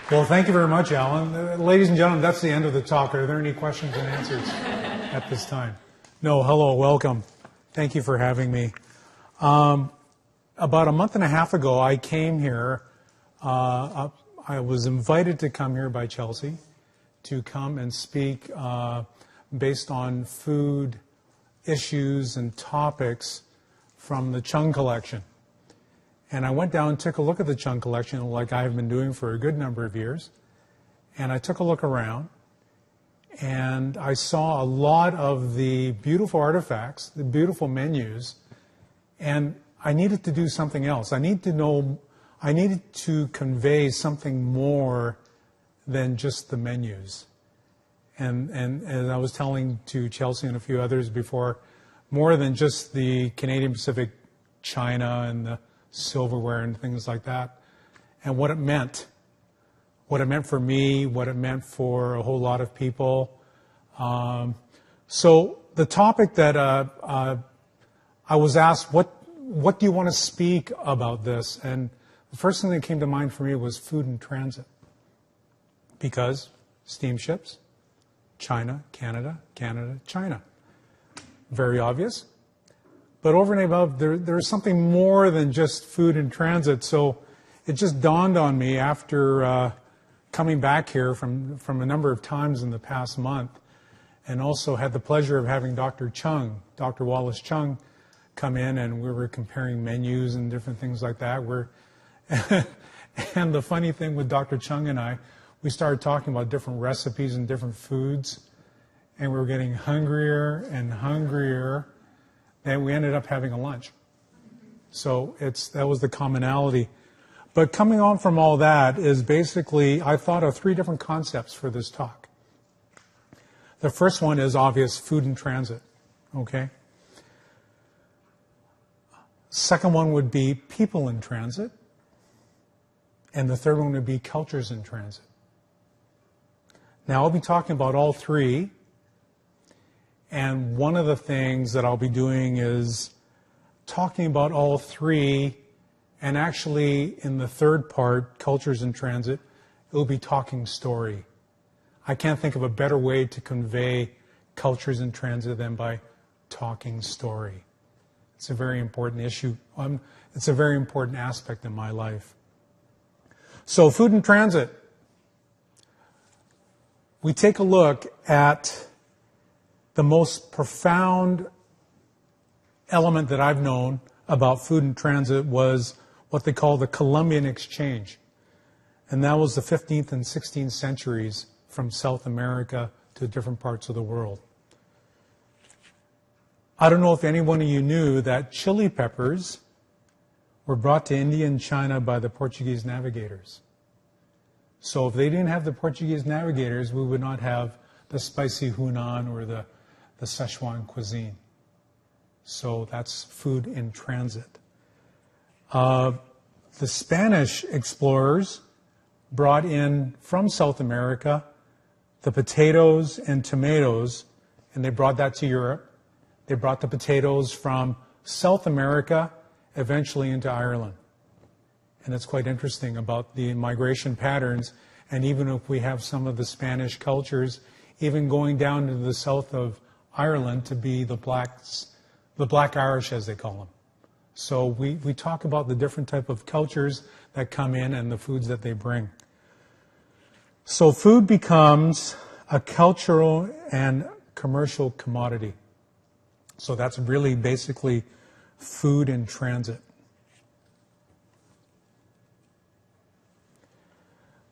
Well, thank you very much, Alan. Ladies and gentlemen, that's the end of the talk. Are there any questions and answers at this time? No, hello, welcome. Thank you for having me. About a month and a half ago, I came here. I was invited to come here by Chelsea to come and speak based on food issues and topics from the Chung Collection. And I went down and took a look at the Chung Collection like I have been doing for a good number of years. And I took a look around and I saw a lot of the beautiful artifacts, the beautiful menus, and I needed to do something else. I needed to convey something more than just the menus. And as I was telling to Chelsea and a few others before, more than just the Canadian Pacific china and the silverware and things like that, and what it meant for me, what it meant for a whole lot of people. So the topic that I was asked, what do you want to speak about this? And the first thing that came to mind for me was food in transit, because steamships, China, Canada, Canada, China. Very obvious. But over and above, there's something more than just food in transit. So it just dawned on me after coming back here from a number of times in the past month, and also had the pleasure of having Dr. Wallace Chung, come in, and we were comparing menus and different things like that. And the funny thing with Dr. Chung and I, we started talking about different recipes and different foods, and we were getting hungrier and hungrier. And we ended up having a lunch. So that was the commonality. But coming on from all that is basically, I thought of 3 different concepts for this talk. The first one is obvious, food in transit. Okay? Second one would be people in transit. And the third one would be cultures in transit. Now, I'll be talking about all 3. And one of the things that I'll be doing is talking about all 3, and actually in the third part, cultures in transit, it will be talking story. I can't think of a better way to convey cultures in transit than by talking story. It's a very important issue. It's a very important aspect in my life. So food in transit. We take a look at the most profound element that I've known about food in transit was what they call the Columbian Exchange. And that was the 15th and 16th centuries from South America to different parts of the world. I don't know if any one of you knew that chili peppers were brought to India and China by the Portuguese navigators. So if they didn't have the Portuguese navigators, we would not have the spicy Hunan or the Szechuan cuisine. So that's food in transit. The Spanish explorers brought in from South America the potatoes and tomatoes, and they brought that to Europe. They brought the potatoes from South America eventually into Ireland. And it's quite interesting about the migration patterns, and even if we have some of the Spanish cultures, even going down to the south of Ireland to be the Black Irish, as they call them. So we talk about the different type of cultures that come in and the foods that they bring. So food becomes a cultural and commercial commodity. So that's really basically food in transit.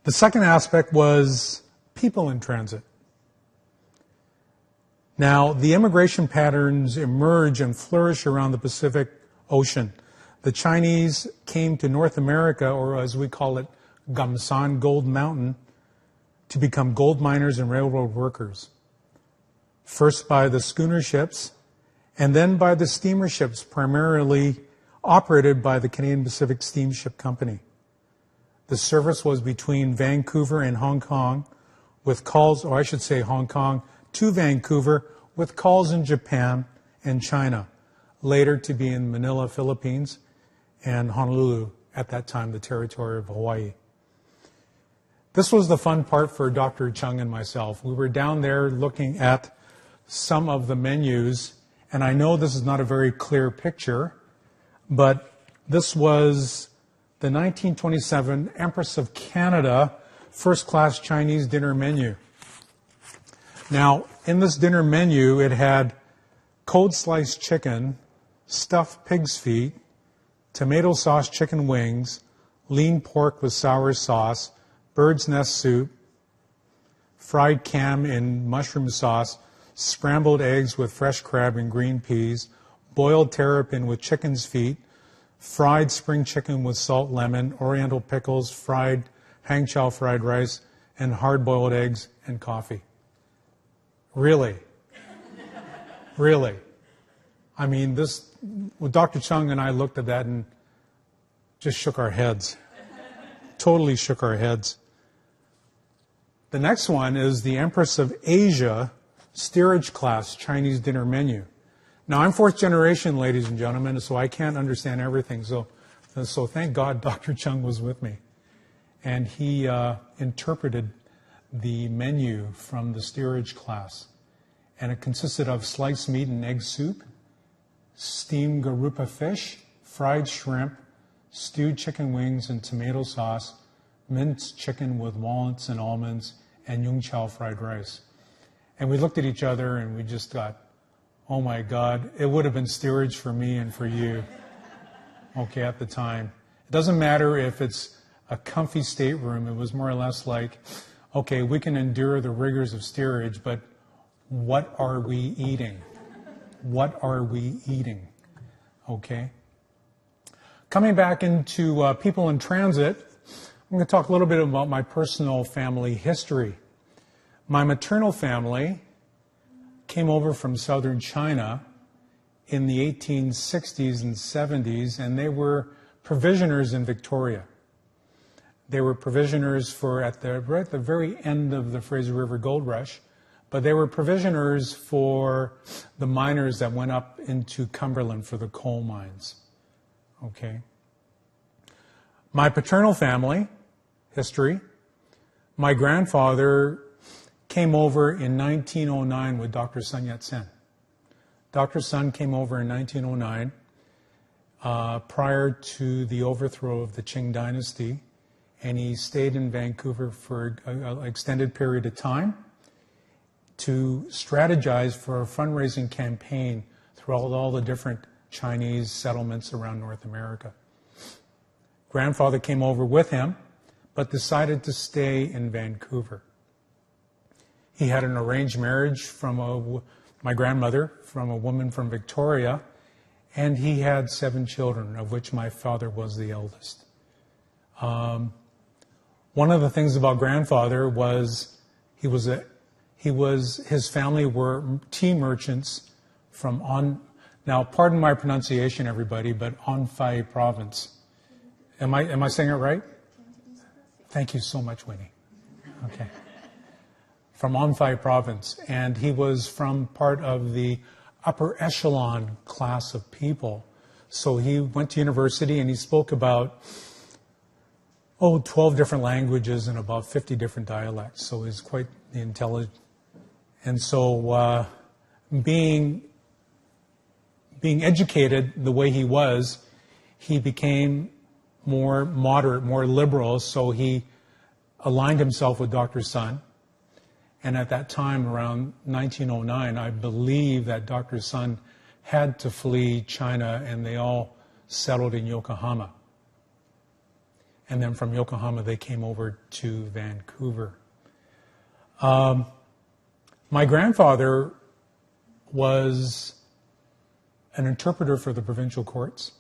The second aspect was people in transit. Now, the immigration patterns emerge and flourish around the Pacific Ocean. The Chinese came to North America, or as we call it, Gamsan, Gold Mountain, to become gold miners and railroad workers. First by the schooner ships, and then by the steamer ships, primarily operated by the Canadian Pacific Steamship Company. The service was between Vancouver and Hong Kong, with calls, or I should say Hong Kong to Vancouver, with calls in Japan and China, later to be in Manila, Philippines, and Honolulu, at that time the territory of Hawaii. This was the fun part for Dr. Chung and myself. We were down there looking at some of the menus, and I know this is not a very clear picture, but this was the 1927 Empress of Canada first-class Chinese dinner menu. Now, in this dinner menu, it had cold sliced chicken, stuffed pig's feet, tomato sauce chicken wings, lean pork with sour sauce, bird's nest soup, fried cam in mushroom sauce, scrambled eggs with fresh crab and green peas, boiled terrapin with chicken's feet, fried spring chicken with salt lemon, oriental pickles, fried hang chow fried rice, and hard-boiled eggs and coffee. Really? Really? I mean, Dr. Chung and I looked at that and just shook our heads. Totally shook our heads. The next one is the Empress of Asia Steerage class Chinese dinner menu. Now, I'm fourth generation, ladies and gentlemen, so I can't understand everything. So thank God Dr. Chung was with me. And he interpreted the menu from the Steerage class. And it consisted of sliced meat and egg soup, steamed garupa fish, fried shrimp, stewed chicken wings and tomato sauce, minced chicken with walnuts and almonds, and yung chow fried rice. And we looked at each other and we just thought, oh my God, it would have been steerage for me and for you, okay, at the time. It doesn't matter if it's a comfy stateroom. It was more or less like, okay, we can endure the rigors of steerage, but what are we eating? What are we eating? Okay. Coming back into people in transit, I'm going to talk a little bit about my personal family history. My maternal family came over from southern China in the 1860s and 70s, and they were provisioners in Victoria. They were provisioners for right at the very end of the Fraser River Gold Rush, but they were provisioners for the miners that went up into Cumberland for the coal mines. Okay. My paternal family history, my grandfather came over in 1909 with Dr. Sun Yat-sen. Dr. Sun came over in 1909 prior to the overthrow of the Qing dynasty, and he stayed in Vancouver for an extended period of time to strategize for a fundraising campaign throughout all the different Chinese settlements around North America. Grandfather came over with him, but decided to stay in Vancouver. He had an arranged marriage from my grandmother, from a woman from Victoria, and he had 7 children, of which my father was the eldest. One of the things about grandfather was his family were tea merchants from now pardon my pronunciation, everybody, but Anhui province. Am I saying it right? Thank you so much, Winnie. Okay. From Anhui province, and he was from part of the upper echelon class of people. So he went to university and he spoke about 12 different languages and about 50 different dialects. So he's quite intelligent. And so being educated the way he was, he became more moderate, more liberal. So he aligned himself with Dr. Sun. And at that time, around 1909, I believe that Dr. Sun had to flee China, and they all settled in Yokohama. And then from Yokohama, they came over to Vancouver. My grandfather was an interpreter for the provincial courts.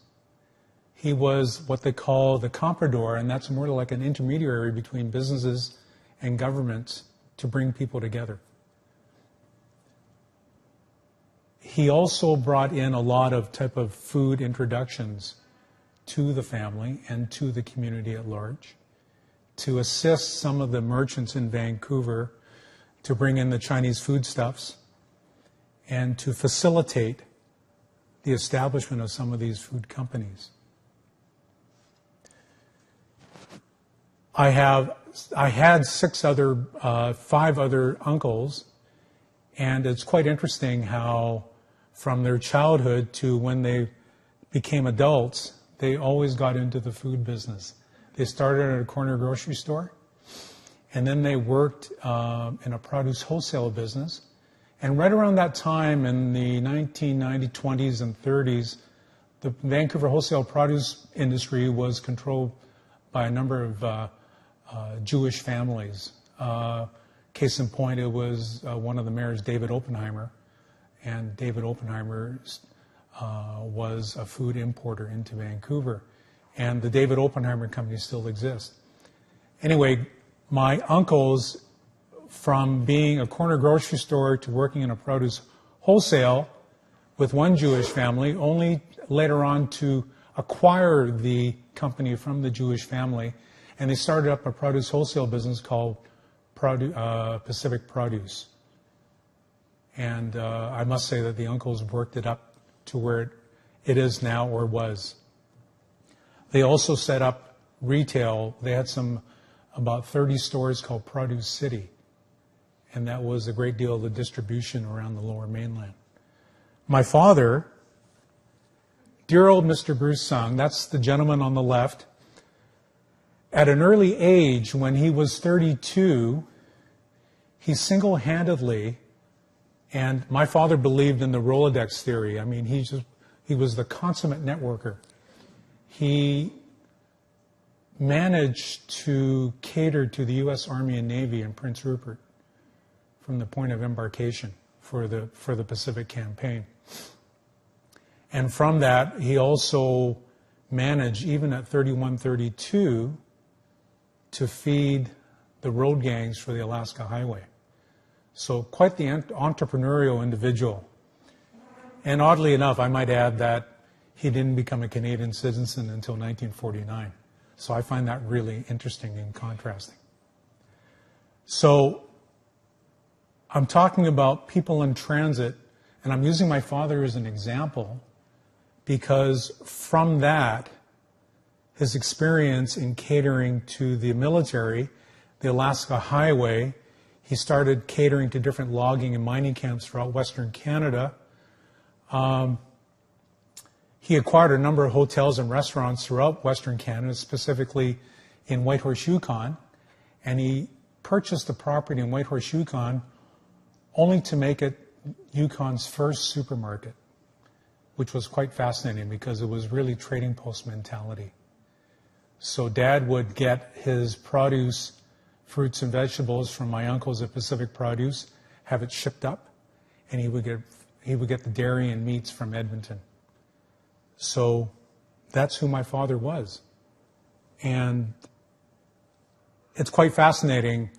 He was what they call the comprador, and that's more like an intermediary between businesses and governments to bring people together. He also brought in a lot of type of food introductions to the family and to the community at large to assist some of the merchants in Vancouver to bring in the Chinese foodstuffs and to facilitate the establishment of some of these food companies. I had five other uncles, and it's quite interesting how from their childhood to when they became adults, they always got into the food business. They started at a corner grocery store, and then they worked in a produce wholesale business. And right around that time in the 1990s, 20s, and 30s, the Vancouver wholesale produce industry was controlled by a number of Jewish families. Case in point, it was one of the mayors, David Oppenheimer, and David Oppenheimer was a food importer into Vancouver. And the David Oppenheimer company still exists. Anyway, my uncles, from being a corner grocery store to working in a produce wholesale with one Jewish family, only later on to acquire the company from the Jewish family, and they started up a produce wholesale business called Pacific Produce. And I must say that the uncles worked it up to where it is now, or was. They also set up retail. They had about 30 stores called Produce City, and that was a great deal of the distribution around the Lower Mainland. My father, dear old Mr. Bruce Sung, that's the gentleman on the left, at an early age, when he was 32, he single-handedly, and my father believed in the Rolodex theory. I mean, he was the consummate networker. He managed to cater to the U.S. Army and Navy in Prince Rupert from the point of embarkation for the Pacific Campaign. And from that, he also managed, even at 31, 32, to feed the road gangs for the Alaska Highway. So quite the entrepreneurial individual. And oddly enough, I might add that he didn't become a Canadian citizen until 1949. So I find that really interesting and contrasting. So I'm talking about people in transit, and I'm using my father as an example because from that, his experience in catering to the military, the Alaska Highway, he started catering to different logging and mining camps throughout Western Canada. He acquired a number of hotels and restaurants throughout Western Canada, specifically in Whitehorse, Yukon, and he purchased a property in Whitehorse, Yukon, only to make it Yukon's first supermarket, which was quite fascinating because it was really trading post mentality. So Dad would get his produce, fruits and vegetables from my uncles at Pacific Produce, have it shipped up, and he would get the dairy and meats from Edmonton. So that's who my father was. And it's quite fascinating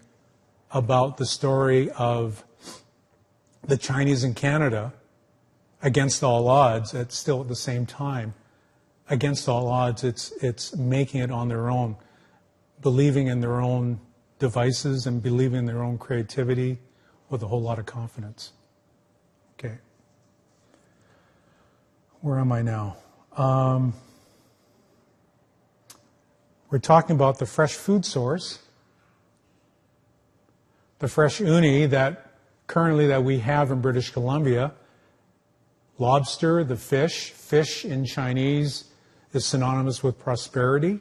about the story of the Chinese in Canada, against all odds, it's still at the same time, against all odds, it's making it on their own, believing in their own devices and believing in their own creativity with a whole lot of confidence. Okay. Where am I now? We're talking about the fresh food source, the fresh uni that currently that we have in British Columbia. Lobster, the fish in Chinese is synonymous with prosperity.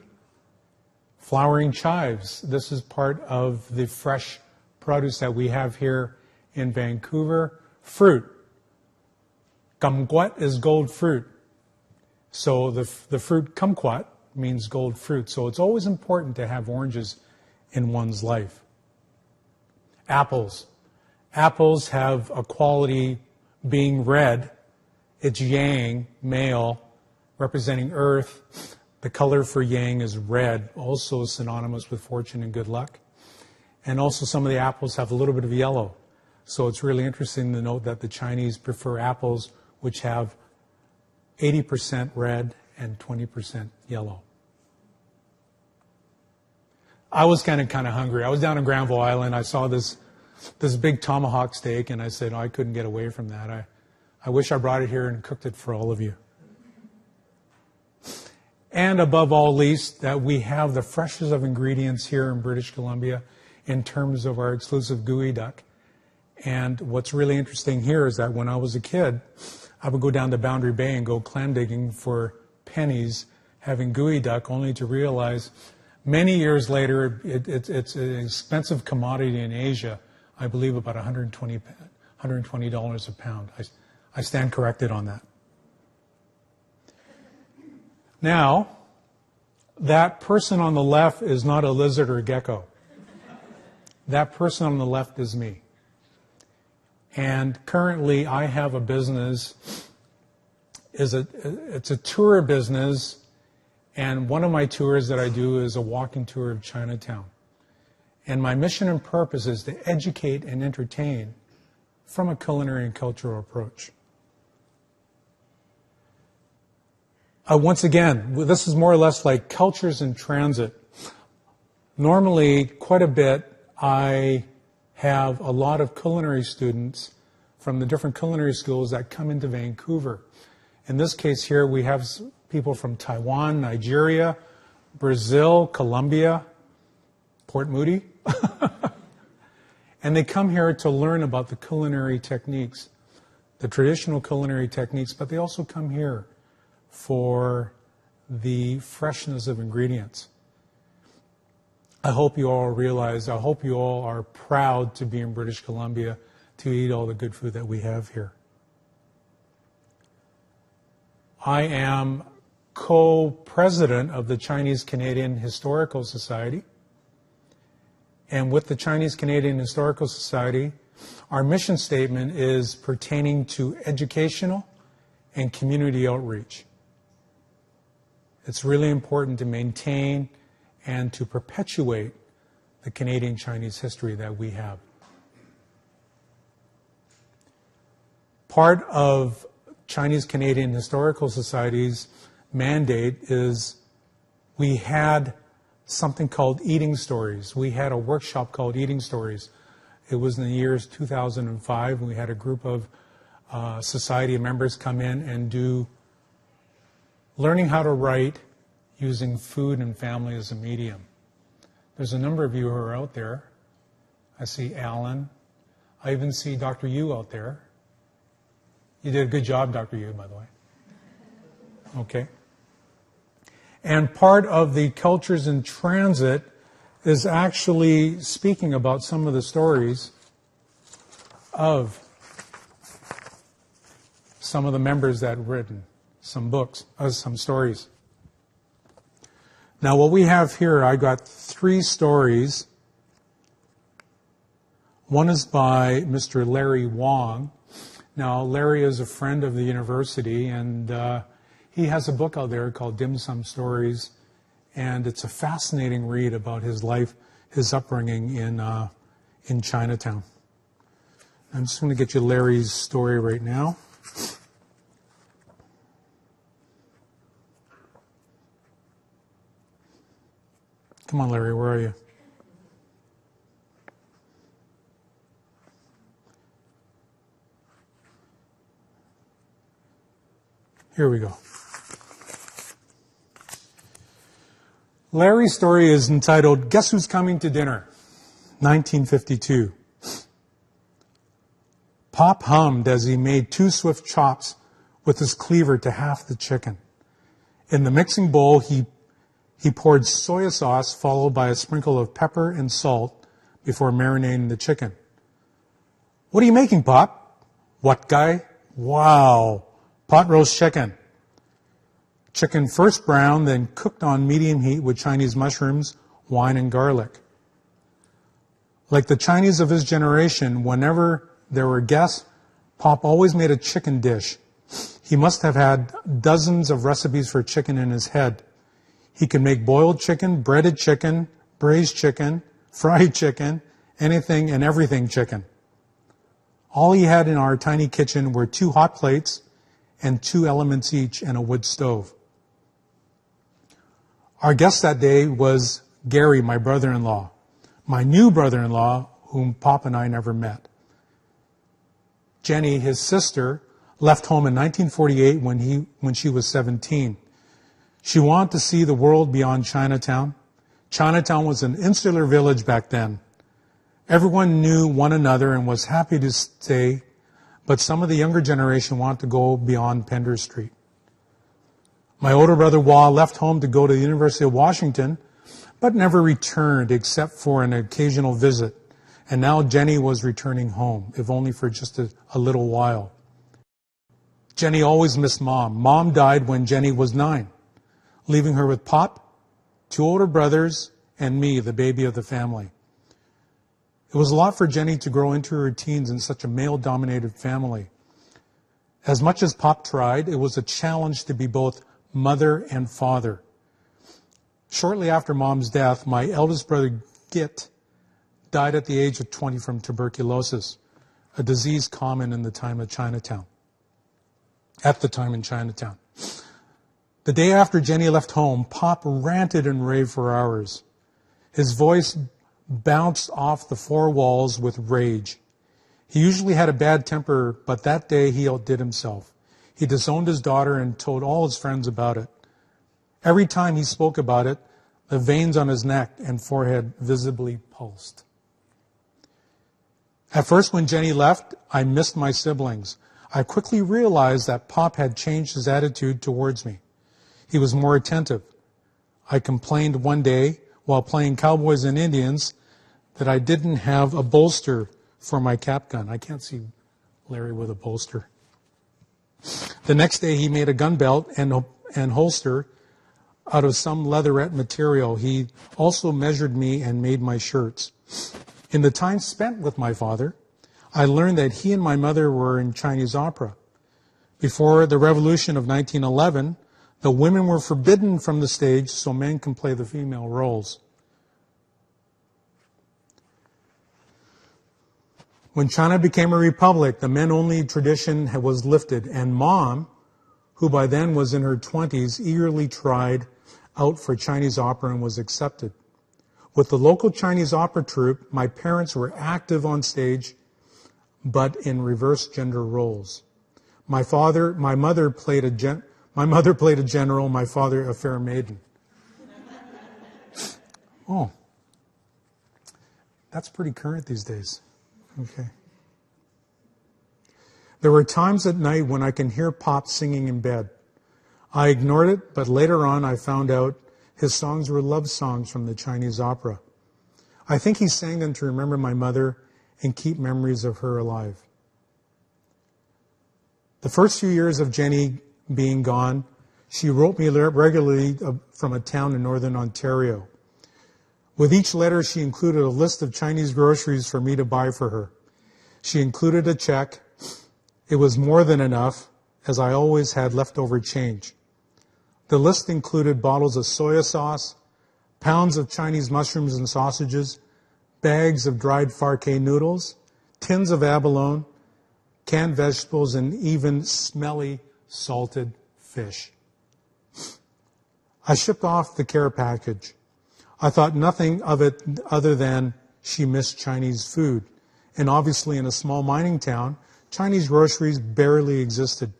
Flowering chives, this is part of the fresh produce that we have here in Vancouver. Fruit, kumquat is gold fruit. So the fruit kumquat means gold fruit. So it's always important to have oranges in one's life. Apples. Apples have a quality being red. It's yang, male, representing earth. The color for yang is red, also synonymous with fortune and good luck. And also some of the apples have a little bit of yellow. So it's really interesting to note that the Chinese prefer apples which have 80% red and 20% yellow. I was kind of hungry. I was down in Granville Island. I saw this big tomahawk steak, and I said, I couldn't get away from that. I wish I brought it here and cooked it for all of you. And above all least, that we have the freshest of ingredients here in British Columbia in terms of our exclusive Geoduck. And what's really interesting here is that when I was a kid, I would go down to Boundary Bay and go clam digging for pennies, having Geoduck, only to realize many years later it's an expensive commodity in Asia. I believe about $120 a pound. I stand corrected on that. Now, that person on the left is not a lizard or a gecko. That person on the left is me. And currently I have a business, it's a tour business, and one of my tours that I do is a walking tour of Chinatown. And my mission and purpose is to educate and entertain from a culinary and cultural approach. Once again, this is more or less like cultures in transit. Normally, quite a bit, I have a lot of culinary students from the different culinary schools that come into Vancouver. In this case here, we have people from Taiwan, Nigeria, Brazil, Colombia, Port Moody. And they come here to learn about the culinary techniques, the traditional culinary techniques, but they also come here for the freshness of ingredients. I hope you all realize, I hope you all are proud to be in British Columbia to eat all the good food that we have here. I am co-president of the Chinese Canadian Historical Society. And with the Chinese Canadian Historical Society, our mission statement is pertaining to educational and community outreach. It's really important to maintain and to perpetuate the Canadian Chinese history that we have. Part of Chinese Canadian Historical Society's mandate is we had something called Eating Stories. We had a workshop called Eating Stories. It was in the years 2005. We had a group of society members come in and do learning how to write using food and family as a medium. There's a number of you who are out there. I see Alan. I even see Dr. Yu out there. You did a good job, Dr. Yu, by the way. Okay. And part of the Cultures in Transit is actually speaking about some of the stories of some of the members that have written some books, some stories. Now what we have here, I got 3 stories. One is by Mr. Larry Wong. Now Larry is a friend of the university, and he has a book out there called Dim Sum Stories, and it's a fascinating read about his life, his upbringing in Chinatown. I'm just going to get you Larry's story right now. Come on, Larry, where are you? Here we go. Larry's story is entitled, Guess Who's Coming to Dinner? 1952. Pop hummed as he made 2 swift chops with his cleaver to half the chicken. In the mixing bowl, he poured soy sauce followed by a sprinkle of pepper and salt before marinating the chicken. What are you making, Pop? What, guy? Wow. Pot roast chicken. Chicken first browned, then cooked on medium heat with Chinese mushrooms, wine, and garlic. Like the Chinese of his generation, whenever there were guests, Pop always made a chicken dish. He must have had dozens of recipes for chicken in his head. He could make boiled chicken, breaded chicken, braised chicken, fried chicken, anything and everything chicken. All he had in our tiny kitchen were 2 hot plates and 2 elements each and a wood stove. Our guest that day was Gary, my brother-in-law, my new brother-in-law, whom Pop and I never met. Jenny, his sister, left home in 1948 when she was 17. She wanted to see the world beyond Chinatown. Chinatown was an insular village back then. Everyone knew one another and was happy to stay, but some of the younger generation wanted to go beyond Pender Street. My older brother Wah left home to go to the University of Washington, but never returned except for an occasional visit. And now Jenny was returning home, if only for just a little while. Jenny always missed Mom. Mom died when Jenny was 9, leaving her with Pop, 2 older brothers, and me, the baby of the family. It was a lot for Jenny to grow into her teens in such a male-dominated family. As much as Pop tried, it was a challenge to be both mother and father. Shortly after Mom's death, my eldest brother, Git, died at the age of 20 from tuberculosis, a disease common in the time of Chinatown. At the time in Chinatown. The day after Jenny left home, Pop ranted and raved for hours. His voice bounced off the 4 walls with rage. He usually had a bad temper, but that day he outdid himself. He disowned his daughter and told all his friends about it. Every time he spoke about it, the veins on his neck and forehead visibly pulsed. At first, when Jenny left, I missed my siblings. I quickly realized that Pop had changed his attitude towards me. He was more attentive. I complained one day while playing Cowboys and Indians that I didn't have a bolster for my cap gun. I can't see Larry with a bolster. The next day he made a gun belt and holster out of some leatherette material. He also measured me and made my shirts. In the time spent with my father, I learned that he and my mother were in Chinese opera. Before the revolution of 1911, the women were forbidden from the stage so men can play the female roles. When China became a republic, the men-only tradition was lifted, and Mom, who by then was in her 20s, eagerly tried out for Chinese opera and was accepted. With the local Chinese opera troupe, my parents were active on stage, but in reverse gender roles. My mother played a general, my father a fair maiden. Oh, that's pretty current these days. Okay. There were times at night when I can hear Pop singing in bed. I ignored it, but later on I found out his songs were love songs from the Chinese opera. I think he sang them to remember my mother and keep memories of her alive. The first few years of Jenny being gone, she wrote me regularly from a town in northern Ontario. With each letter, she included a list of Chinese groceries for me to buy for her. She included a check. It was more than enough, as I always had leftover change. The list included bottles of soy sauce, pounds of Chinese mushrooms and sausages, bags of dried farke noodles, tins of abalone, canned vegetables, and even smelly salted fish. I shipped off the care package. I thought nothing of it other than she missed Chinese food. And obviously in a small mining town, Chinese groceries barely existed.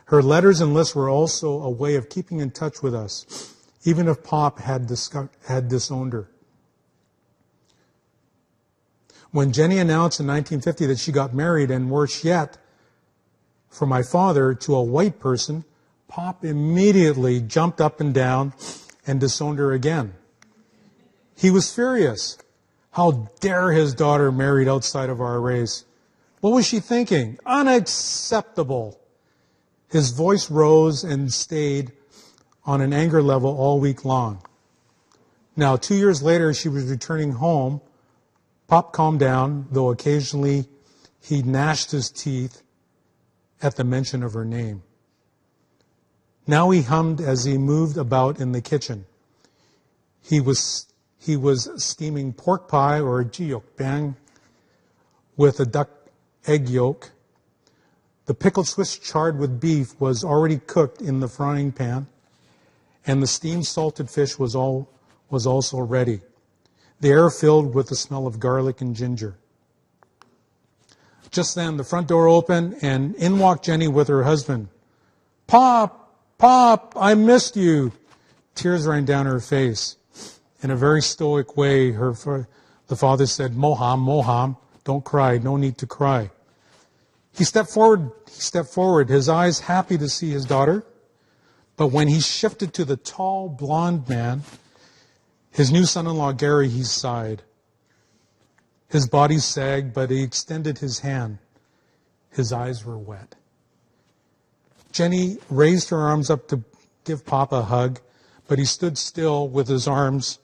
Her letters and lists were also a way of keeping in touch with us, even if Pop had disowned her. When Jenny announced in 1950 that she got married, and worse yet, for my father, to a white person, Pop immediately jumped up and down and disowned her again. He was furious. How dare his daughter married outside of our race? What was she thinking? Unacceptable. His voice rose and stayed on an anger level all week long. Now, 2 years later, she was returning home. Pop calmed down, though occasionally he gnashed his teeth at the mention of her name. Now he hummed as he moved about in the kitchen. He was steaming pork pie or Geoduck with a duck egg yolk. The pickled Swiss chard with beef was already cooked in the frying pan, and the steamed salted fish was also ready. The air filled with the smell of garlic and ginger. Just then, the front door opened, and in walked Jenny with her husband. "Pop! Pop, I missed you. Tears ran down her face. In a very stoic way, the father said, Moham, Moham, don't cry, no need to cry. He stepped forward, his eyes happy to see his daughter. But when he shifted to the tall, blonde man, his new son-in-law, Gary, he sighed. His body sagged, but he extended his hand. His eyes were wet. Jenny raised her arms up to give Papa a hug, but he stood still with his arms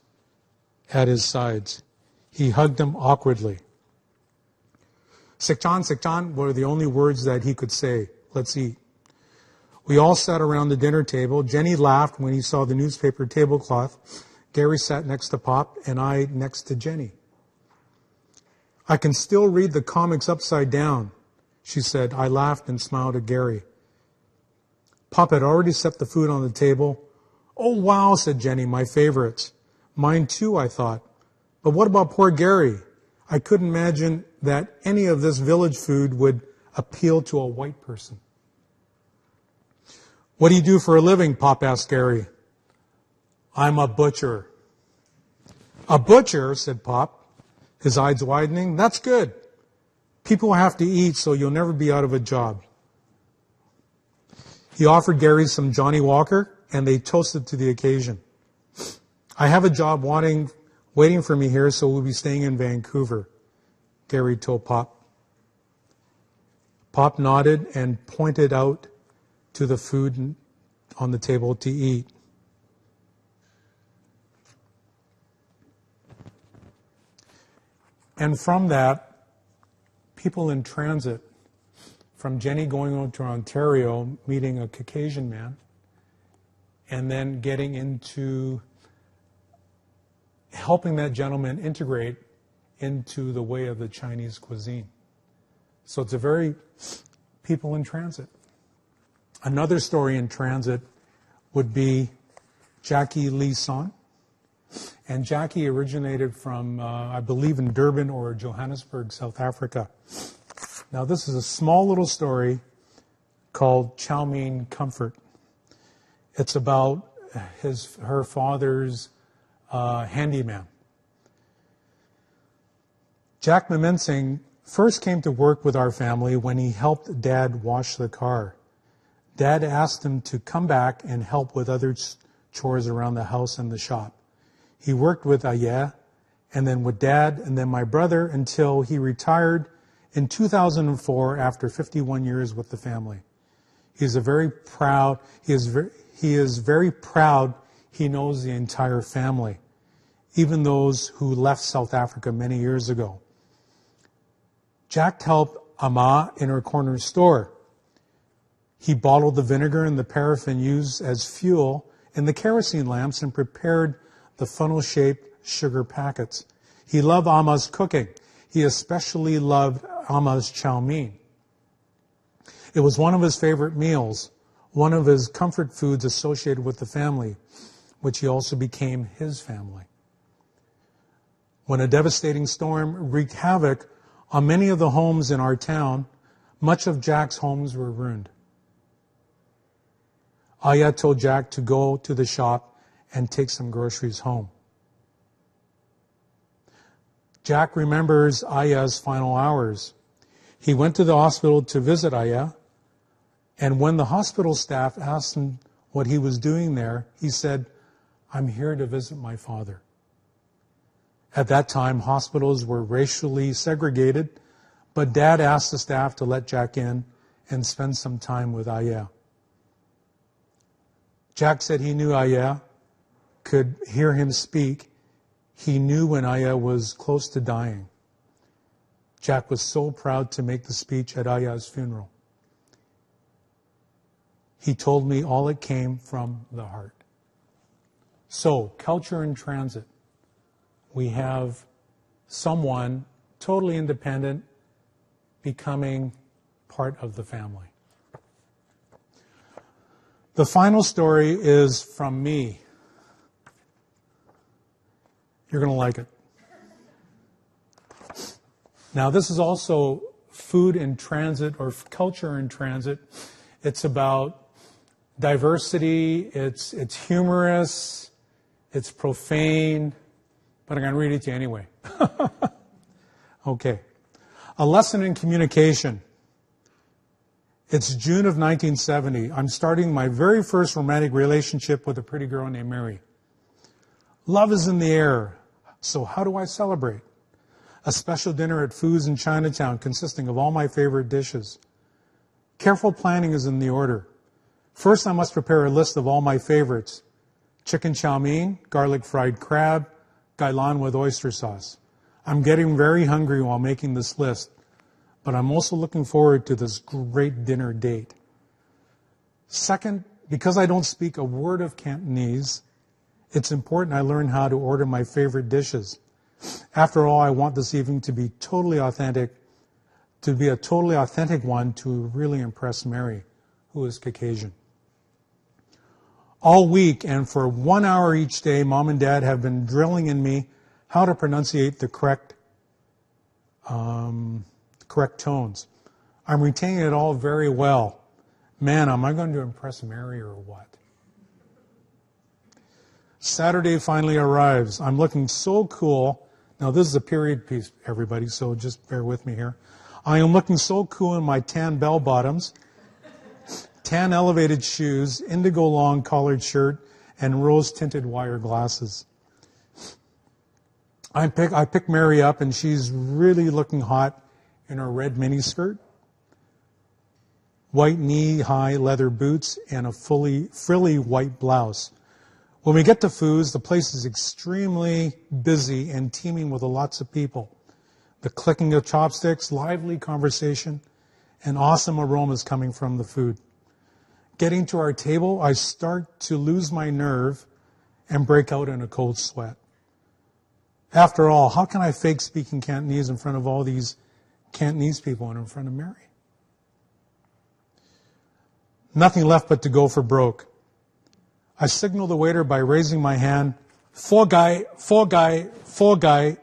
at his sides. He hugged him awkwardly. Sikchan were the only words that he could say. Let's eat. We all sat around the dinner table. Jenny laughed when he saw the newspaper tablecloth. Gary sat next to Pop and I next to Jenny. I can still read the comics upside down, she said. I laughed and smiled at Gary. Pop had already set the food on the table. Oh, wow, said Jenny, my favorites. Mine too, I thought. But what about poor Gary? I couldn't imagine that any of this village food would appeal to a white person. What do you do for a living? Pop asked Gary. I'm a butcher. A butcher, said Pop, his eyes widening. That's good. People have to eat, so you'll never be out of a job. He offered Gary some Johnny Walker, and they toasted to the occasion. I have a job waiting for me here, so we'll be staying in Vancouver, Gary told Pop. Pop nodded and pointed out to the food on the table to eat. And from that, people in transit, from Jenny going out to Ontario, meeting a Caucasian man, and then getting into helping that gentleman integrate into the way of the Chinese cuisine. So it's a very people in transit. Another story in transit would be Jackie Lee Son. And Jackie originated from, I believe, in Durban or Johannesburg, South Africa. Now, this is a small little story called Chow Mein Comfort. It's about her father's handyman. Jack Mimensing first came to work with our family when he helped Dad wash the car. Dad asked him to come back and help with other chores around the house and the shop. He worked with Aya, and then with Dad, and then my brother until he retired in 2004 after 51 years with the family. He is very proud he knows the entire family, even those who left South Africa many years ago. Jack helped Amma in her corner store. He bottled the vinegar and the paraffin used as fuel in the kerosene lamps and prepared the funnel-shaped sugar packets. He loved Amma's cooking. He especially loved Amma's chow mein. It was one of his favorite meals, one of his comfort foods associated with the family, which he also became his family. When a devastating storm wreaked havoc on many of the homes in our town, much of Jack's homes were ruined. Aya told Jack to go to the shop and take some groceries home. Jack remembers Aya's final hours. He went to the hospital to visit Aya, and when the hospital staff asked him what he was doing there, he said, I'm here to visit my father. At that time, hospitals were racially segregated, but Dad asked the staff to let Jack in and spend some time with Aya. Jack said he knew Aya, could hear him speak. He knew when Aya was close to dying. Jack was so proud to make the speech at Aya's funeral. He told me all it came from the heart. So, culture in transit. We have someone totally independent becoming part of the family. The final story is from me. You're going to like it. Now, this is also food in transit or culture in transit. It's about diversity, it's humorous, it's profane, but I'm going to read it to you anyway. Okay. A lesson in communication. It's June of 1970. I'm starting my very first romantic relationship with a pretty girl named Mary. Love is in the air. So how do I celebrate? A special dinner at Foodies in Chinatown consisting of all my favorite dishes. Careful planning is in the order. First, I must prepare a list of all my favorites. Chicken chow mein, garlic fried crab, gailan with oyster sauce. I'm getting very hungry while making this list, but I'm also looking forward to this great dinner date. Second, because I don't speak a word of Cantonese, it's important I learn how to order my favorite dishes. After all, I want this evening to be totally authentic, to be a totally authentic one to really impress Mary, who is Caucasian. All week and for 1 hour each day, Mom and Dad have been drilling in me how to pronunciate the correct tones. I'm retaining it all very well. Man, am I going to impress Mary or what? Saturday finally arrives. I'm looking so cool. Now, this is a period piece, everybody, so just bear with me here. I am looking so cool in my tan bell bottoms, tan elevated shoes, indigo long collared shirt, and rose-tinted wire glasses. I pick Mary up, and she's really looking hot in her red miniskirt, white knee-high leather boots, and a frilly white blouse. When we get to Foodies, the place is extremely busy and teeming with lots of people. The clicking of chopsticks, lively conversation, and awesome aromas coming from the food. Getting to our table, I start to lose my nerve and break out in a cold sweat. After all, how can I fake speaking Cantonese in front of all these Cantonese people and in front of Mary? Nothing left but to go for broke. I signal the waiter by raising my hand, "Four guy, four guy, four guy."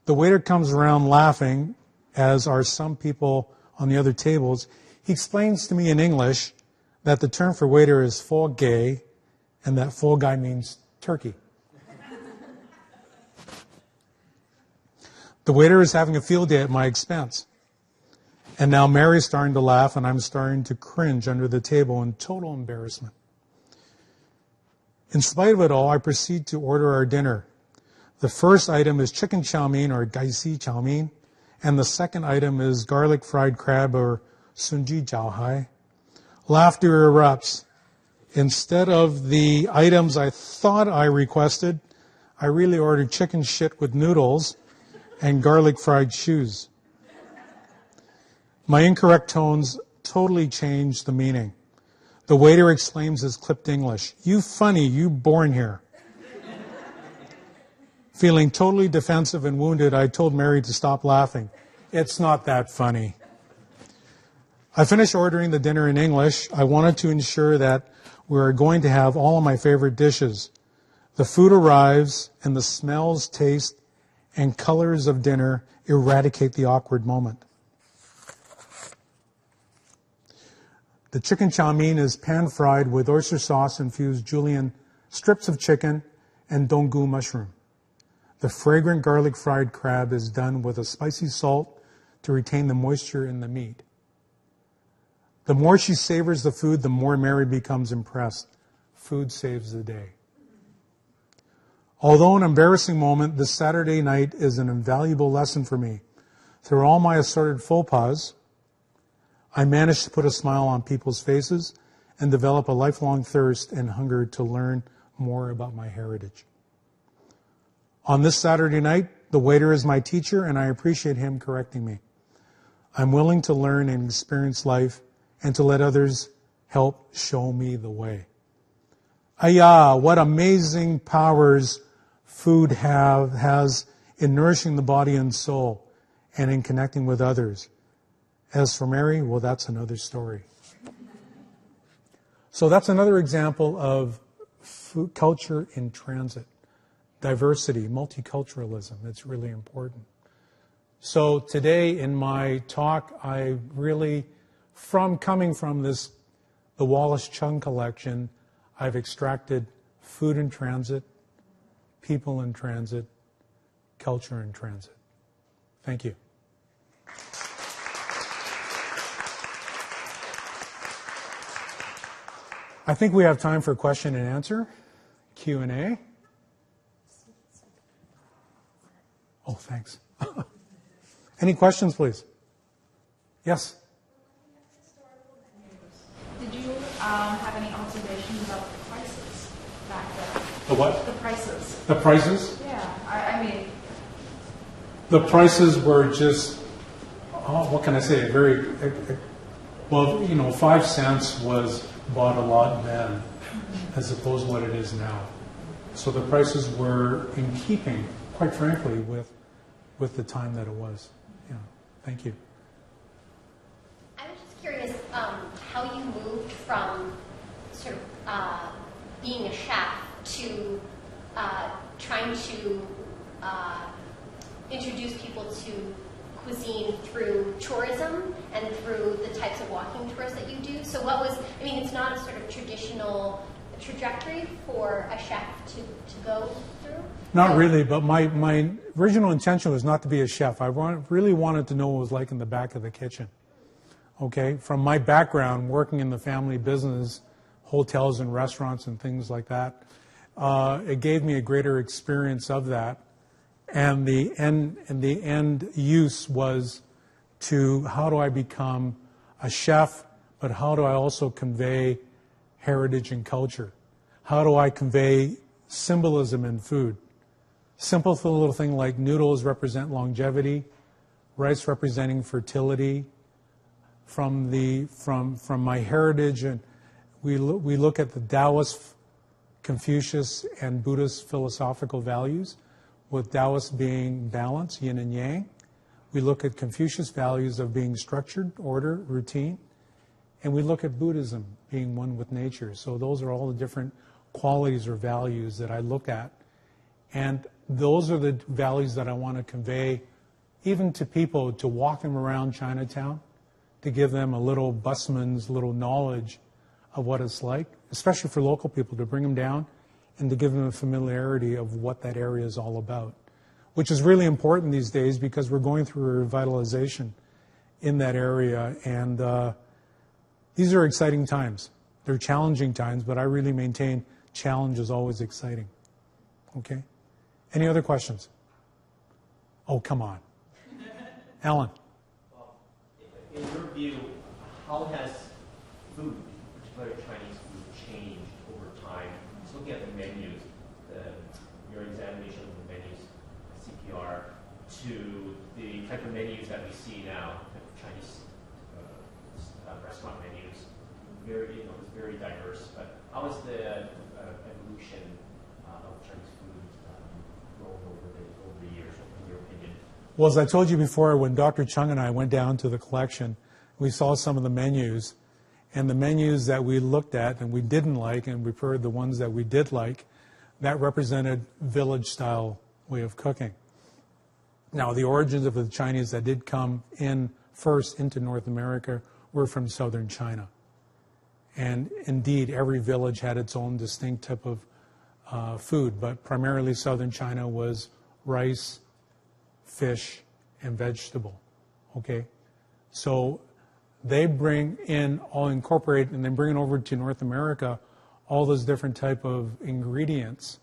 The waiter comes around laughing, as are some people on the other tables. He explains to me in English that the term for waiter is four gay, and that four guy means turkey. The waiter is having a field day at my expense. And now Mary's starting to laugh, and I'm starting to cringe under the table in total embarrassment. In spite of it all, I proceed to order our dinner. The first item is chicken chow mein, or gaisi chow mein, and the second item is garlic fried crab, or sunji jiao hai. Laughter erupts. Instead of the items I thought I requested, I really ordered chicken shit with noodles and garlic fried shoes. My incorrect tones totally changed the meaning. The waiter exclaims his clipped English, "You funny, you born here." Feeling totally defensive and wounded, I told Mary to stop laughing. "It's not that funny." I finished ordering the dinner in English. I wanted to ensure that we are going to have all of my favorite dishes. The food arrives, and the smells, taste, and colors of dinner eradicate the awkward moment. The chicken chow mein is pan-fried with oyster sauce-infused julienne, strips of chicken, and donggu mushroom. The fragrant garlic fried crab is done with a spicy salt to retain the moisture in the meat. The more she savors the food, the more Mary becomes impressed. Food saves the day. Although an embarrassing moment, this Saturday night is an invaluable lesson for me. Through all my assorted faux pas, I managed to put a smile on people's faces and develop a lifelong thirst and hunger to learn more about my heritage. On this Saturday night, the waiter is my teacher, and I appreciate him correcting me. I'm willing to learn and experience life and to let others help show me the way. Ayah, what amazing powers food has in nourishing the body and soul and in connecting with others. As for Mary, well, that's another story. So that's another example of food culture in transit. Diversity, multiculturalism, it's really important. So today in my talk, I really, coming from this the Wallace Chung Collection, I've extracted food in transit, people in transit, culture in transit. Thank you. I think we have time for question and answer, Q&A. Oh, thanks. Any questions, please? Yes? Did you have any observations about the prices back then? The what? The prices. The prices? Yeah, I mean... The prices were just, what can I say, well, 5 cents was bought a lot then, as opposed to what it is now. So the prices were in keeping, quite frankly, with the time that it was. Yeah, thank you. I was just curious how you moved from sort of being a chef to trying to introduce people to cuisine through tourism and through the types of walking tours that you do. So what was, I mean, it's not a sort of traditional trajectory for a chef to go through? Not really, but my original intention was not to be a chef. I really wanted to know what it was like in the back of the kitchen. Okay, from my background, working in the family business, hotels and restaurants and things like that, it gave me a greater experience of that. And the end use was to how do I become a chef, but how do I also convey heritage and culture? How do I convey symbolism in food? Simple little thing like noodles represent longevity, rice representing fertility. From my heritage, and we look at the Taoist, Confucius, and Buddhist philosophical values, with Taoist being balance, yin and yang. We look at Confucius values of being structured, order, routine, and we look at Buddhism being one with nature. So those are all the different qualities or values that I look at. And those are the values that I want to convey even to people, to walk them around Chinatown, to give them a little busman's little knowledge of what it's like, especially for local people, to bring them down and to give them a familiarity of what that area is all about, which is really important these days because we're going through a revitalization in that area. And these are exciting times. They're challenging times, but I really maintain challenge is always exciting. Okay? Any other questions? Oh, come on. Alan. Well, in your view, how has food, particularly Chinese food, changed over time? Just looking at the menus, your examination of the menus, CPR, to the type of menus that we see now, Chinese restaurant menus, it's very diverse. But how has the evolution of Chinese food grown over the years, in your opinion? Well, as I told you before, when Dr. Chung and I went down to the collection, we saw some of the menus. And the menus that we looked at and we didn't like, and we preferred the ones that we did like, that represented village-style way of cooking. Now, the origins of the Chinese that did come in first into North America were from southern China. And indeed, every village had its own distinct type of food, but primarily southern China was rice, fish, and vegetable. Okay? So they bring in, all incorporate, and then bring it over to North America, all those different type of ingredients.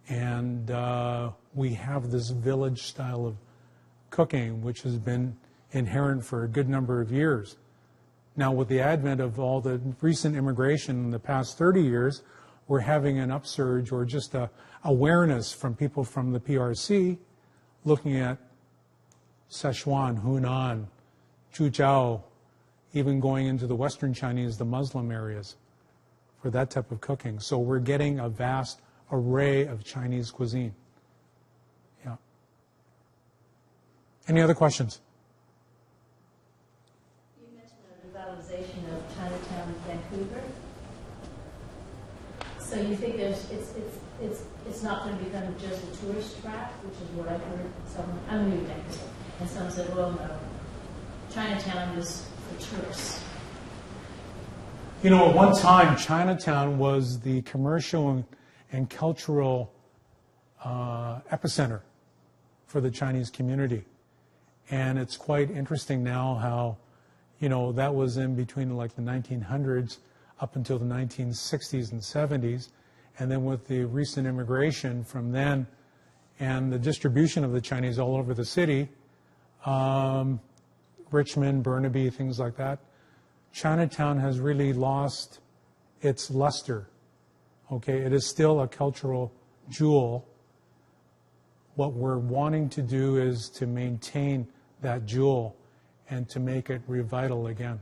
And we have this village style of cooking, which has been inherent for a good number of years. Now, with the advent of all the recent immigration in the past 30 years, we're having an upsurge or just a awareness from people from the PRC looking at Sichuan, Hunan, Zhujiao, even going into the Western Chinese, the Muslim areas, for that type of cooking. So we're getting a vast array of Chinese cuisine. Yeah. Any other questions? You mentioned the revitalization of Chinatown and Vancouver. So you think it's not going to become just a tourist trap, which is what I've heard someone, I'm new to Vancouver, and someone said, well, no, Chinatown is for tourists. You know, at one time, Chinatown was the commercial and cultural epicenter for the Chinese community. And it's quite interesting now how, you know, that was in between like the 1900s up until the 1960s and 70s. And then with the recent immigration from then and the distribution of the Chinese all over the city, Richmond, Burnaby, things like that, Chinatown has really lost its luster. Okay, it is still a cultural jewel. What we're wanting to do is to maintain that jewel and to make it revital again.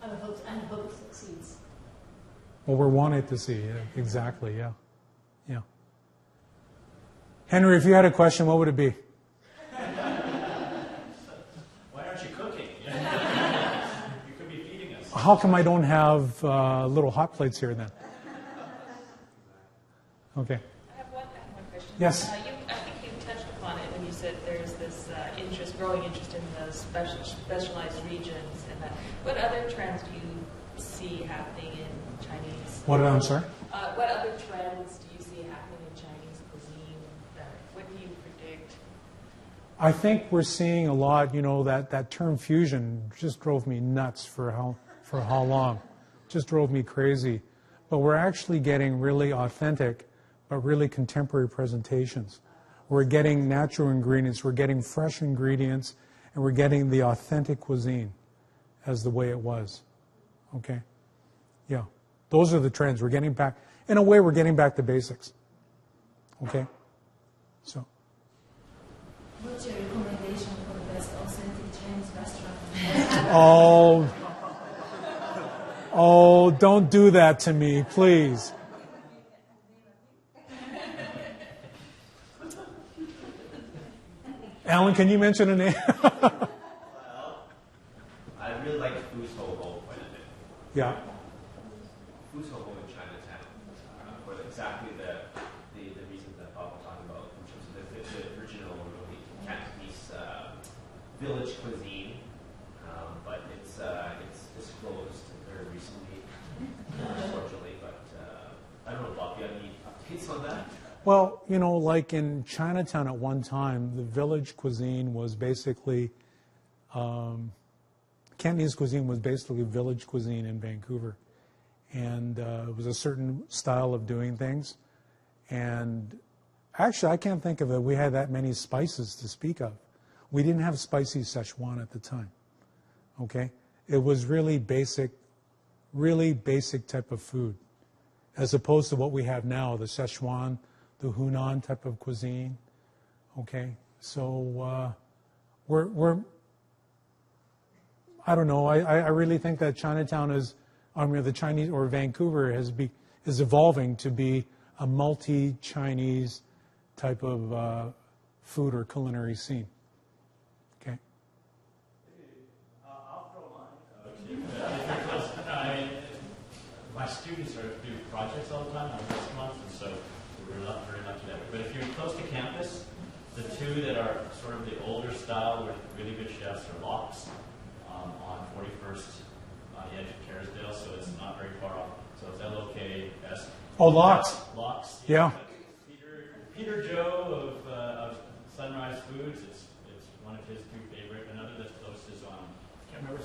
I hope it succeeds. Well, we're wanting to see, yeah, exactly, yeah. Yeah. Henry, if you had a question, what would it be? How come I don't have little hot plates here then? Okay. I have one question. Yes. I think you touched upon it when you said there's this growing interest in the specialized regions and that. What other trends do you see happening in Chinese? I'm sorry? What other trends do you see happening in Chinese cuisine? What do you predict? I think we're seeing a lot, you know, that term fusion just drove me nuts for how long. Just drove me crazy. But we're actually getting really authentic, but really contemporary presentations. We're getting natural ingredients, we're getting fresh ingredients, and we're getting the authentic cuisine as the way it was. Okay? Yeah. Those are the trends. We're getting back, in a way, we're getting back to basics. Okay? So. What's your recommendation for the best authentic Chinese restaurant? Oh, don't do that to me, please. Alan, can you mention a name? Well, I really like Food Soho quite a bit. Yeah. Food Soho in Chinatown for exactly the reasons that Bob was talking about in terms of the original really Cantonese village cuisine, but it's disclosed very recently, unfortunately. But I don't know, Bob, do you have any updates on that? Well, you know, like in Chinatown at one time, the village cuisine was basically, Cantonese cuisine was basically village cuisine in Vancouver. And it was a certain style of doing things. And actually, I can't think of it. We had that many spices to speak of. We didn't have spicy Szechuan at the time. Okay? It was really basic type of food, as opposed to what we have now, the Szechuan, the Hunan type of cuisine. Okay? So I don't know. I really think that Chinatown is, the Chinese, or Vancouver is evolving to be a multi-Chinese type of food or culinary scene. Okay. I'll throw mine. My students do projects all the time on restaurants, and so we're very lucky that way. But if you're close to campus, the two that are sort of the older style with really good chefs are Locks on 41st on the edge of Kerrisdale, so it's not very far off. So it's L-O-K-S. Oh, Locks. Locks. Yeah. Peter Joe of Sunrise Foods. It's one of his two favorite. Another that's close is on. I can't remember.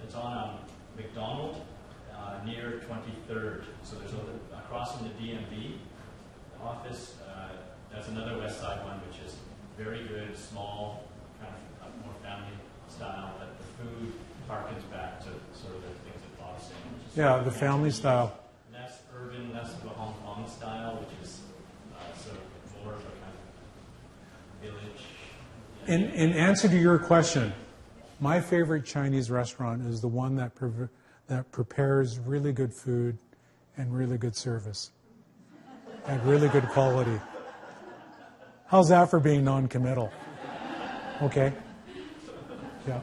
It's on McDonald near 23rd. So there's across from the DMV office. That's another West Side one, which is very good, small, kind of more family style. But the food harkens back to sort of the things that Bob was saying. Which is Yeah, the family style. Less urban, less of a Hong Kong style, which is sort of more of a kind of village. In answer to your question, my favorite Chinese restaurant is the one that prepares really good food and really good service and really good quality. How's that for being non-committal? Okay? Yeah.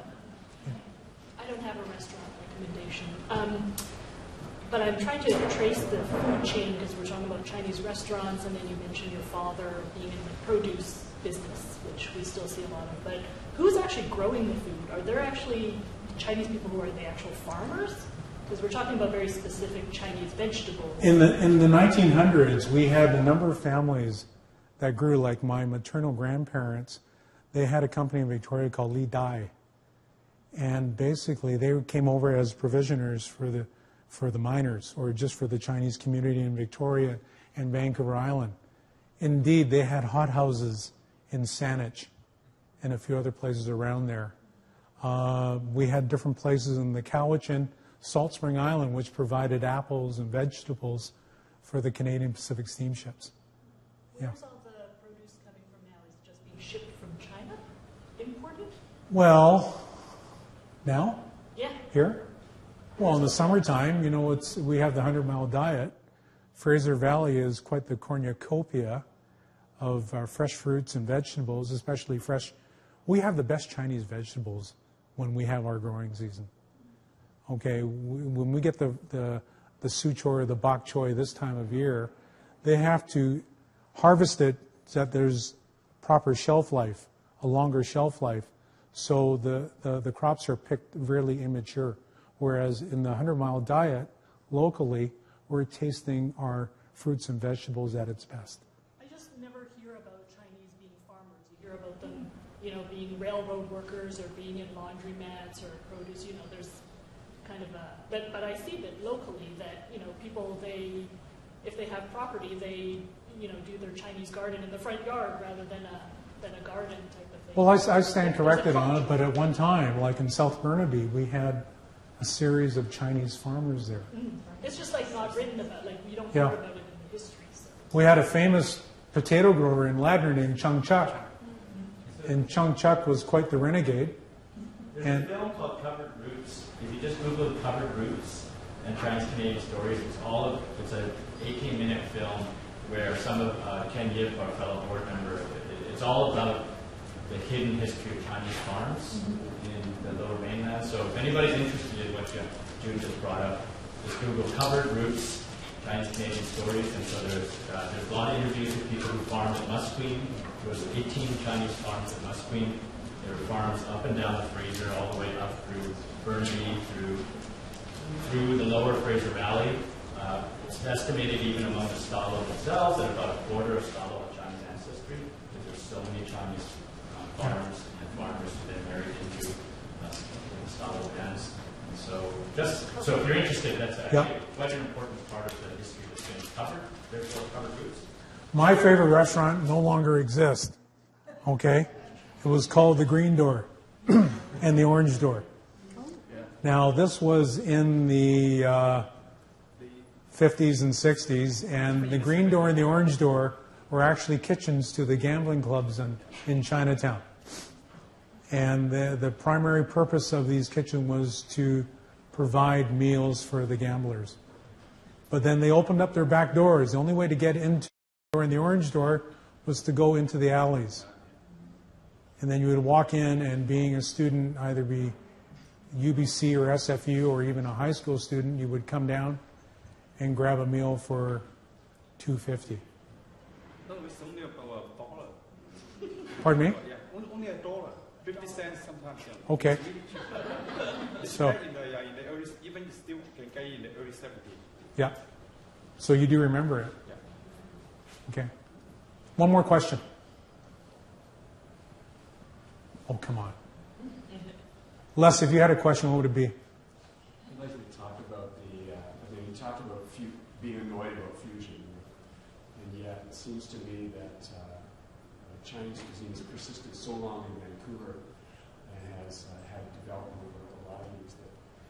I don't have a restaurant recommendation. But I'm trying to trace the food chain because we're talking about Chinese restaurants, and then you mentioned your father being in the produce business, which we still see a lot of. But who's actually growing the food? Are there actually Chinese people who are the actual farmers? Because we're talking about very specific Chinese vegetables. In the 1900s, we had a number of families that grew, like my maternal grandparents. They had a company in Victoria called Li Dai. And basically, they came over as provisioners for the miners, or just for the Chinese community in Victoria and Vancouver Island. Indeed, they had hothouses in Saanich and a few other places around there. We had different places in the Cowichan, Salt Spring Island, which provided apples and vegetables for the Canadian Pacific steamships. Yeah. Where's all the produce coming from now? Is it just being shipped from China? Imported? Well, now? Yeah. Here? Well, in the summertime, you know, we have the 100-mile diet. Fraser Valley is quite the cornucopia of fresh fruits and vegetables, especially fresh. We have the best Chinese vegetables when we have our growing season. Okay, when we get the suchoy or the bok choy this time of year, they have to harvest it so that there's proper shelf life, a longer shelf life. So the crops are picked really immature. Whereas in the 100-mile diet, locally, we're tasting our fruits and vegetables at its best. I just never hear about Chinese being farmers. You hear about them, you know, being railroad workers or being in laundromats or produce. You know, there's kind of a, but I see that locally that, you know, people, if they have property, they, you know, do their Chinese garden in the front yard rather than a garden type of thing. Well, I stand corrected on it, but at one time, like in South Burnaby, we had a series of Chinese farmers there. It's just like not written about, like you don't hear about it in the history. So. We had a famous potato grower in Ladner named Chung Chuck, and Chung Chuck was quite the renegade. There's a film called Covered Roots. If you just Google Covered Roots and Trans-Canadian Stories, it's an 18-minute film where some of Ken Yip, our fellow board member, it's all about the hidden history of Chinese farms in the Lower Mainland. So if anybody's interested in what June just brought up, just Google Covered Roots, Trans-Canadian Stories, and so there's a lot of interviews with people who farmed at Musqueam. There was 18 Chinese farms at Musqueam. There were farms up and down the Fraser, all the way up through Burnaby, through the lower Fraser Valley. It's estimated even among the Stalo themselves that about a quarter of Stalo have Chinese ancestry, because there's so many Chinese farms and farmers who then married into the Stalo bands. So if you're interested, that's actually quite an important part of the history that's been covered. Therefore, Covered Roots. My favorite restaurant no longer exists. Okay? It was called the Green Door and the Orange Door. Now, this was in the 50s and 60s, and the Green Door and the Orange Door were actually kitchens to the gambling clubs in Chinatown. And the primary purpose of these kitchens was to provide meals for the gamblers. But then they opened up their back doors. The only way to get into the Door and the Orange Door was to go into the alleys. And then you would walk in, and being a student, either be UBC or SFU or even a high school student, you would come down and grab a meal for $2.50. No, it's only about $1. Pardon me? Yeah, only $1, 50 cents sometimes. Yeah. Okay. So in the early, even still can get in the early 70s. Yeah. So you do remember it? Yeah. Okay. One more question. Oh, come on. Les, if you had a question, what would it be? I'd like you to talk about you talked about being annoyed about fusion, and yet it seems to me that Chinese cuisine has persisted so long in Vancouver and has had development over a lot of years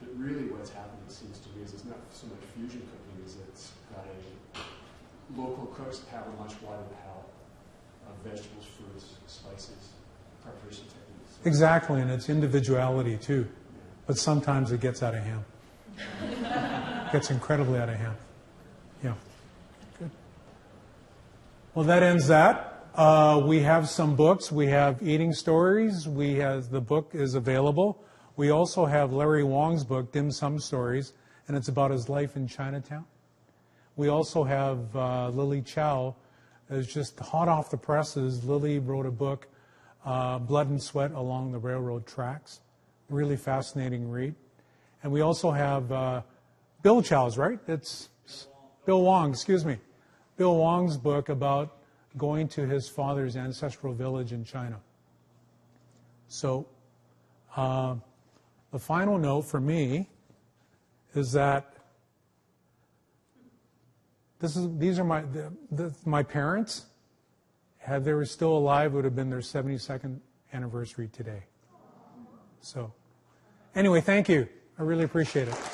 that really what's happened, it seems to me, is it's not so much fusion cooking as it's got local cooks that have a much wider palette of vegetables, fruits, spices, preparation techniques. Exactly, and it's individuality too. But sometimes it gets out of hand. Gets incredibly out of hand. Yeah. Good. Well, that ends that. We have some books. We have Eating Stories. The book is available. We also have Larry Wong's book, Dim Sum Stories. and it's about his life in Chinatown. We also have Lily Chow, is just hot off the presses. Lily wrote a book, Blood and Sweat Along the Railroad Tracks. Really fascinating read. And we also have Bill Chow's, right? It's Bill Wong, excuse me. Bill Wong's book about going to his father's ancestral village in China. So the final note for me is that these are my parents. Had they were still alive, it would have been their 72nd anniversary today. So anyway, thank you. I really appreciate it.